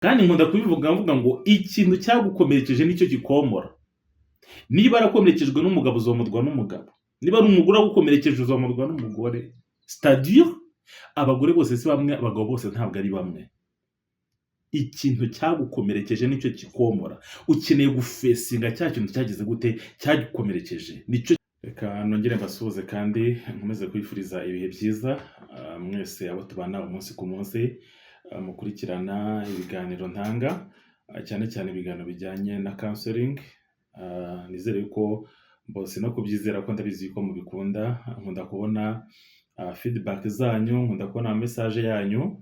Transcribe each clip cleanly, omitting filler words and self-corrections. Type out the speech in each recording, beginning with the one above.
kandi nkunda kubivuga mvuga ngo ikintu cyagukomerekeje nicyo gikomora. Niba arakomerekejwe n'umugabo uzomurwa n'umugabo, niba ari umugore agukomerekeje uzomurwa n'umugore. C'est-à-dire abagore bose si bamwe, abagabo bose ntabwo ari bamwe. Ikintu cyagukomerekeje nicyo gikomora. Ukeneye gufesinga cya kintu cyagize gute cyagukomerekeje nicyo. Reka nongere mbasuhuze kandi nkomeze kwifuriza ibihe byiza mwese abo tubana umunsi ku munsi mukurikirana ibiganiro ntanga, cyane cyane ibiganiro bijyanye na counseling. Nizere yuko bose no kubyizera ko ndabizi ko mubikunda. Nkunda kubona feedback zanyu, nkunda kubona message yanyu,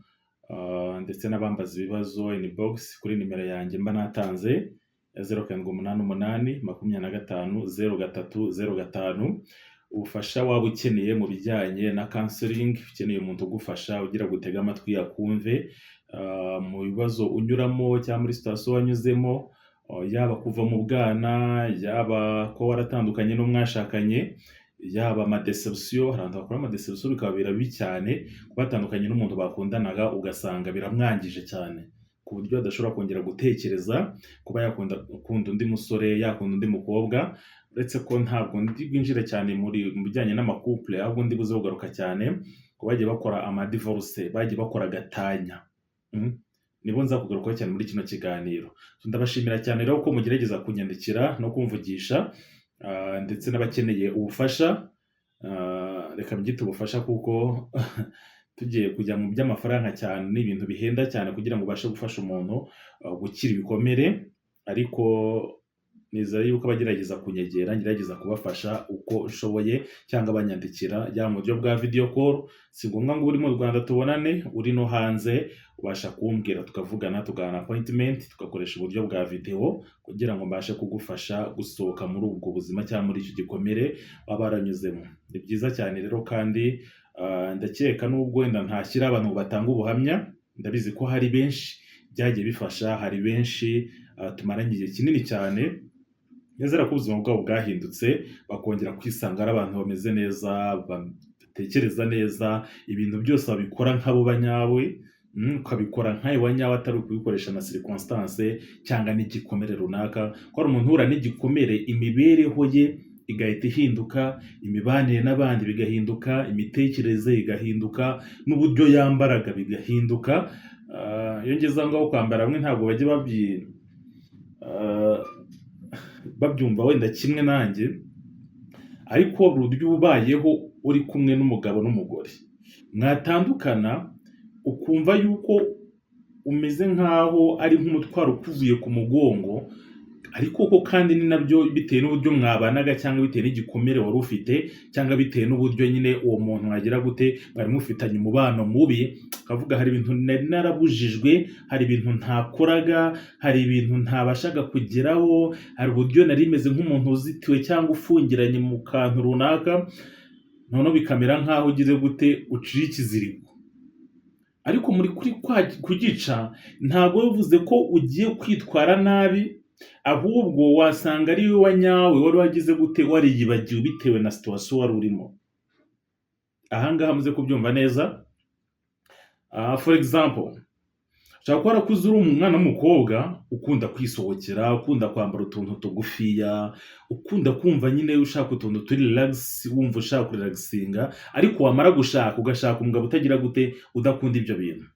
ndetse n'abambaza ibibazo inbox kuri nimero yanjye mba natanze 0788 25 0305. Ubufasha waba ukeneye mu bijyanye na counseling, ukeneye umuntu ugufasha ugira gutega amatwi yakumve mu bibazo unyuramo cyangwa muri situation wanyuzemo, yaba kuva mu bwana, yaba ko waratandukanye n'umwashakanye, yaba amadeception. Hari abantu bakora amadeception bikababera bibi cyane, kubatandukanye n'umuntu bakundanaga ugasanga biramwangije cyane ku buryo adashobora kongera gutekereza kuba yakunda undi musore, yakunda undi mukobwa. Uretse ko ntabwo ndi bwinjire cyane mu bijyanye n'amakouple, ahubwo ndi buze kugaruka cyane ko bagiye bakora amadivorce, bagiye bakora gatanya. Nibo nza kugaruka cyane muri kino kiganiro. Ndabashimira cyane rero ko mugerageza kunyandikira no kumvugisha, ndetse n'abakeneye ubufasha. Reka mbyite ubufasha kuko tugiye kujya mu by'amafaranga cyane n'ibintu bihenda cyane kugira ngo ubashe gufasha umuntu gukira ibikomere. Ariko nizere yuko abagerageza kunyegera ngerageza kubafasha uko nshoboye, cyangwa banyandikira ya mu buryo bwa video call. Si ngombwa ngo uri mu Rwanda tubonane, uri no hanze ubasha kumbwira tukavugana, tugana appointment, tugakoresha uburyo bwa video kugira ngo mbashe kugufasha gusohoka muri ubwo buzima cyangwa muri icyo gikomere baba baranyuzemo. Ni byiza cyane rero kandi ndakeka nubwo wenda ntashyira abantu batanga ubuhamya, ndabizi ko hari benshi byagiye bifasha, hari benshi tumaranye igihe kinini cyane, nizera ko ubuzima bwabo bwahindutse, bakongera kwisanga ari abantu bameze neza, batekereza neza, ibintu byose babikora nk'abo banyawe, ukabikora nk'ayo wanyawe atari ukubikoresha na circonstance cyangwa n'igikomere runaka. Ko hari umuntu uhura n'igikomere, imibereho ye igahita ihinduka, imibanire n'abandi bigahinduka, imitekerereze igahinduka, n'uburyo yambaraga bigahinduka. Iyo ngeze aho ngaho kwambara bamwe ntabwo bajya babyumva wenda kimwe nanjye, ariko uburyo ubayeho uri kumwe n'umugabo n'umugore mwatandukana ukumva yuko umeze nkaho ari nk'umutwaro ukuvuye ku mugongo, ariko ko kandi ni nabyo bitewe n'uburyo mwabanaga, cyangwa bitewe n'igikomere wari ufite, cyangwa bitewe n'uburyo nyine uwo muntu mwagira gute bari mufitanye umubano mubi. Kavuga hari ibintu nari narabujijwe, hari ibintu ntakoraga, hari ibintu ntabashaga kugeraho, hari uburyo nari meze nk'umuntu uzitiwe cyangwa ufungiranye mu kantu runaka, noneho bikamera nkaho ugize gute uciye ikiziriko. Ariko muri kugica ntabwo bivuze ko ugiye kwitwara nabi, ahubwo wasanga ari wowe wanyawe wari wagize gute wariyibagiwe bitewe na situation wari urimo. Ahangaha muze kubyumva neza. For example, ushobora kuba warakuze uri umwana w'umukobwa ukunda kwisohokera, ukunda kwambara utuntu tugufiya, ukunda kumva nyine ushaka utuntu turi relax, wumva ushaka kurelaxinga, ariko wamara gushaka ugashaka umugabo utagira gute udakunda ibyo bintu,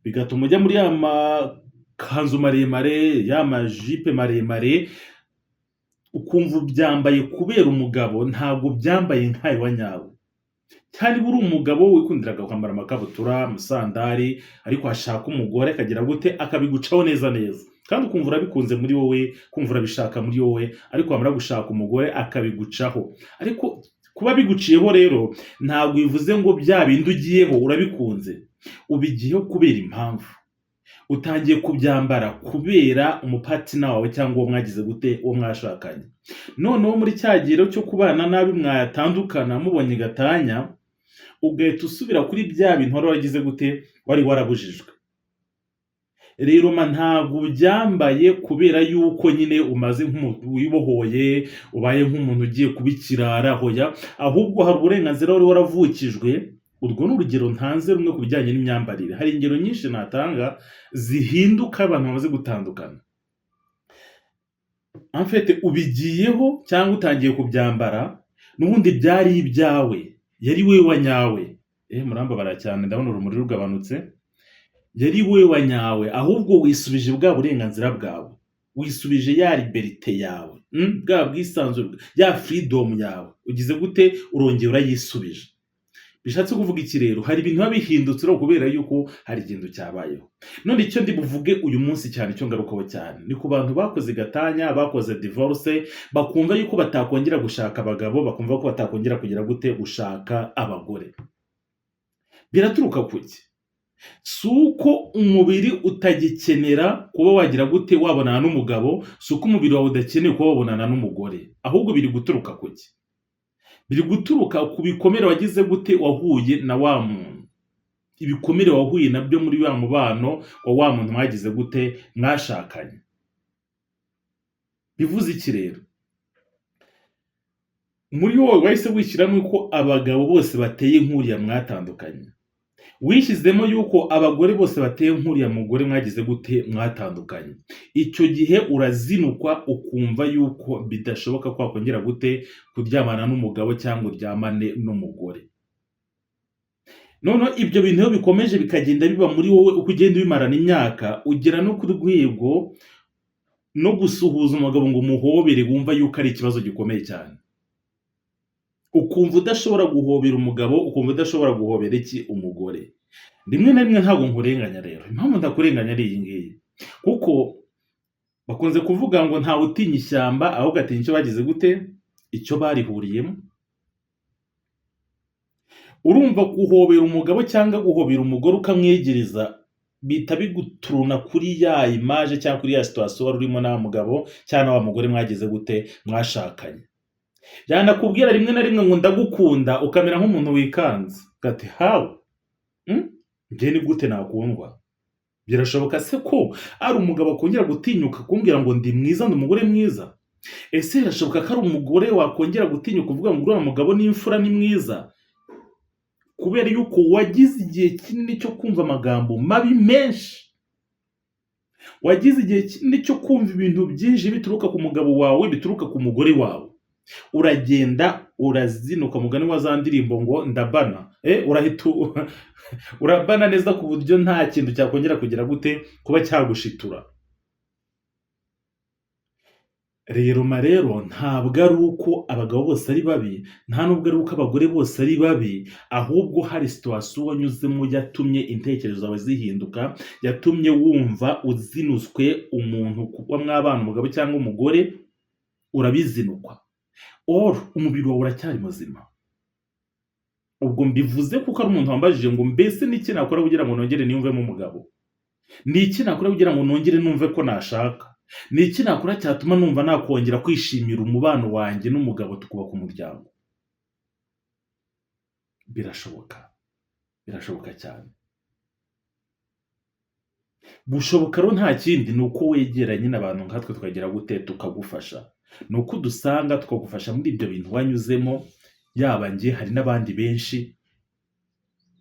bigatuma ujya muri ya makanzu maremare, ya majipe maremare, ukumva ubyambaye kubera umugabo, ntabwo byambaye nk'ayo wanyawe. Cyari buri umugabo wikundiraga kwambara amakabutura, amasandari, ariko hashaka umugore akagira gute akabigucaho neza neza, kandi ukumva urabikunze muri wowe, kumva urabishaka muri wowe, ariko wamara gushaka umugore akabigucaho. Ariko kuba biguciyeho rero ntabwo bivuze ngo bya bindi ugiyeho urabikunze, ubigiyeho kubera impamvu. Utangiye kubyambara kubera umupatina wawe cyangwa uwo mwagize gute uwo mwashakanye. Noneho muri cyagiro cyo kubana nabi mwatandukana mubonye gatanya, ugahita usubira kuri bya bintu wari wagize gute wari warabujijwe. Rero ntabwo byambaye kubera yuko nyine umaze nk'umuntu wibohoye, ubaye nk'umuntu ugiye kubikirara hoya, ahubwo hari uburenganzira wari waravukijwe urwo ni urugero ntanze rumwe ku bijyanye n'imyambarire. Hari ingero nyinshi natanga zihinduka abantu bamaze gutandukana. En fait ubigiyeho cyangwa utangiye kubyambara n'ubundi byari ibyawe, yari we wa nyawe. Murambabara cyane ndabona urumuri rugabanutse. Yari we wa nyawe, ahubwo wisubije bwa burenganzira bwawe, wisubije ya liberite yawe, bwa bwisanzure, ya freedom yawe, ugize gute urongera urayisubije. Bishatse kuvuga iki rero? Hari ibintu biba bihindutse kubera yuko hari ikintu cyabayeho. None icyo ndi buvuge uyu munsi cyane, icyo ngarukaho cyane, ni ku bantu bakoze gatanya, bakoze divorce, bakumva yuko batakongera gushaka abagabo, bakumva ko batakongera kugira gute gushaka abagore. Biraturuka kuki? Suko umubiri utagikenera kuba wagira gute wabonana n'umugabo, suko umubiri wawe udakeneye kuba wabonana n'umugore, ahubwo biri guturuka kuki? Biri guturuka ku bikomere wagize gute wahuye na wa muntu. Ibikomere wahuye nabyo muri wa mubano wa muntu mwagize gute mwashakanye. Bivuze iki rero? Muri wowe wahise wishyiramo yuko abagabo bose bateye nk'uriya mwatandukanye. Wishyizemo yuko abagore bose bateye nk'uriya mugore mwagize gute mwatandukanye. Icyo gihe urazinukwa ukumva yuko bidashoboka ko wakongera gute kuryamana n'umugabo cyangwa uryamane n'umugore. None ibyo bintu iyo bikomeje bikagenda biba muri wowe uko ugenda ubimarana imyaka, ugera no ku rwego no gusuhuza umugabo ngo umuhobere wumva yuko ari ikibazo gikomeye cyane. Ukumva udashobora guhobera umugabo, ukumva udashobora guhobera iki umugore. Rimwe na rimwe ntabwo nkurenganya rero. Impamvu ndakurenganya ari iyi ngiyi, kuko bakunze kuvuga ngo ntawe utinya ishyamba ahubwo atinya icyo bagize gute, icyo barihuriyemo. Urumva guhobera umugabo cyangwa guhobera umugore ukamwegereza bita biguturuna kuri ya image cyangwa kuri ya situation wari urimo na mugabo cyangwa wa mugore mwagize gute mwashakanye. Yanakubwira rimwe na rimwe ngo ndagukunda, ukamera nk'umuntu wikanze gati hawe ngiye ni gute nakundwa. Birashoboka se ko ari umugabo akongera gutinyuka kumbwira ngo ndi mwiza, ndi umugore mwiza? Ese birashoboka ko ari umugore wakongera gutinyuka kuvuga ngo uriya mugabo ni imfura, ni mwiza? Kubera yuko wagize igihe kinini cyo kumva amagambo mabi menshi, wagize igihe kinini cyo kumva ibintu byinshi bituruka ku mugabo wawe, bituruka ku mugore wawe. Uragenda urazinuka, mugani wa za ndirimbo ngo ndabana, urabana neza ku buryo nta kintu cyakongera kugira gute kuba cyagushitura. Rero ntabwo ari uko abagabo bose ari babi, nta nubwo ari uko abagore bose ari babi, ahubwo hari situation wanyuzemo yatumye intekerezo zawe zihinduka, yatumye wumva uzinuswe umuntu kuba mwabana umugabo cyangwa umugore, urabizinukwa. Umubiri wawe uracyari muzima. Ubwo mbivuze kuko ari umuntu wambajije ngo mbese niki nakora kugira ngo nongere niyumvemo umugabo, niki nakora kugira ngo nongere numve ko nashaka, niki nakora cyatuma numva nakongera kwishimira umubano wanjye n'umugabo tukubaka umuryango. Birashoboka cyane. Bushoboka rero nta kindi, ni uko wegeranye n'abantu nkatwe tukagira gute tukagufasha, ni uko dusanga tukagufasha muri ibyo bintu wanyuzemo. Yaba njye hari n'abandi benshi,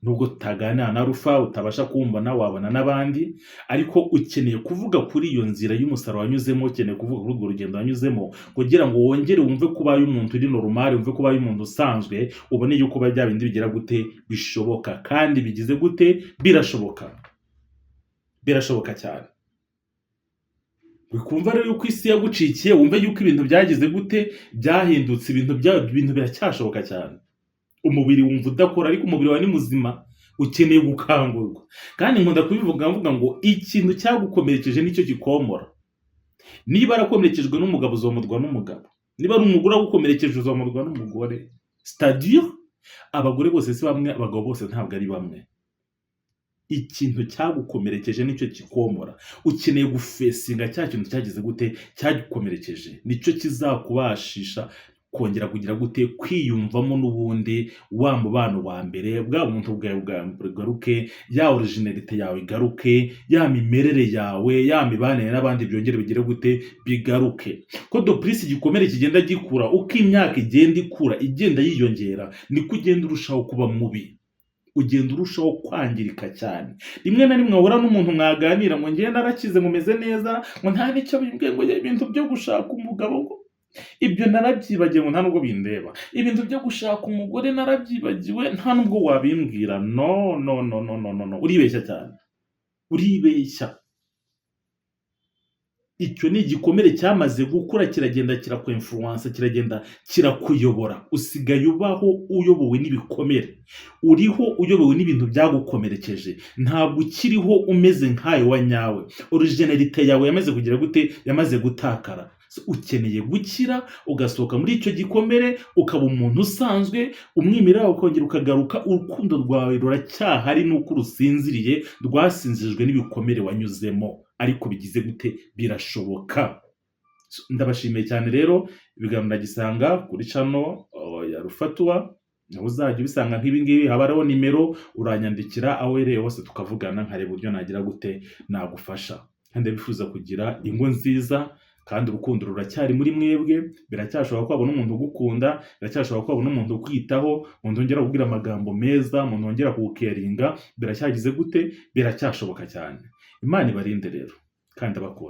nubwo tutaganira na Rufa utabasha kumbona, wabona n'abandi, ariko ukeneye kuvuga kuri iyo nzira y'umusaruro wanyuzemo, ukeneye kuvuga kuri urwo rugendo wanyuzemo kugira ngo wongere wumve ko ubaye umuntu uri normal, wumve ko ubaye umuntu usanzwe, ubone yuko bya bindi bigira gute bishoboka kandi bigize gute birashoboka cyane. Wikumva rero yuko isi yagucikiye, wumve yuko ibintu byagize gute byahindutse, ibintu biracyashoboka cyane. Umubiri wumva udakora, ariko umubiri wawe ni muzima, ukeneye gukangurwa. Kandi nkunda kubivuga mvuga ngo ikintu cyagukomerekeje nicyo gikomora. Niba arakomerekejwe n'umugabo uzomurwa n'umugabo, niba ari umugore agukomerekeje uzomurwa n'umugore. C'est-à-dire abagore bose si bamwe, abagabo bose ntabwo ari bamwe. Ikintu cyagukomerekeje nicyo gikomora. Ukeneye gufesinga cya kintu cyagize gute cyagukomerekeje, nicyo kizakubashisha kongera kugira gute kwiyumvamo n'ubundi wa mubano wa mbere, bwa muntu bwawe garuke, ya originalite yawe igaruke, ya mimerere yawe, ya mibanire n'abandi byongere bigire gute bigaruke. Ko doprisi igikomere kigenda gikura, uko imyaka igenda ikura igenda yiyongera, niko ugenda urushaho kuba mubi, ugenda urushaho kwangirika cyane. Rimwe na rimwe wahura n'umuntu mwaganira ngo njyewe narakize ngo meze neza, ngo nta n'icyo bimbwiye, ngo ibintu byo gushaka umugabo ngo ibyo narabyibagiwe, ngo nta nubwo bindeba. Ibintu byo gushaka umugore narabyibagiwe, nta nubwo wabimbwira. No, no, no, no, no, no, no. Uribeshya cyane, uribeshya. Icyo ni igikomere cyamaze gukura, kiragenda kirakwenfluence, kiragenda kirakuyobora. Usigaye ubaho uyobowe n'ibikomere, uriho uyobowe n'ibintu byagukomerekeje, ntabwo ukiriho umeze nkayo wa nyawe. Originalite yawe yamaze kugira gute? Yamaze gutakara. Ukeneye gukira, ugasohoka muri icyo gikomere, ukaba umuntu usanzwe, umwimerere wawe ukongera ukagaruka. Urukundo rwawe ruracyahari, nuko urusinziriye, rwasinzijwe n'ibikomere wanyuzemo. Ariko bigize gute? Birashoboka. Ndabashimiye cyane rero. Ibiganiro ndagisanga kuri channel ya Rufatwa. Uzajya ubisanga nk'ibi ngibi, haba hariho nimero, uranyandikira aho uherereye hose tukavugana, nkareba uburyo nagira gute nagufasha. Kandi bifuza kugira ingo nziza, kandi urukundo ruracyari muri mwebwe. Biracyashoboka ko wabona umuntu ugukunda, biracyashoboka ko wabona umuntu ukwitaho, umuntu wongera kubwira amagambo meza, umuntu wongera kugucaringa. Biracyagize gute? Biracyashoboka cyane. Imana ibarinde rero kandi abakunda.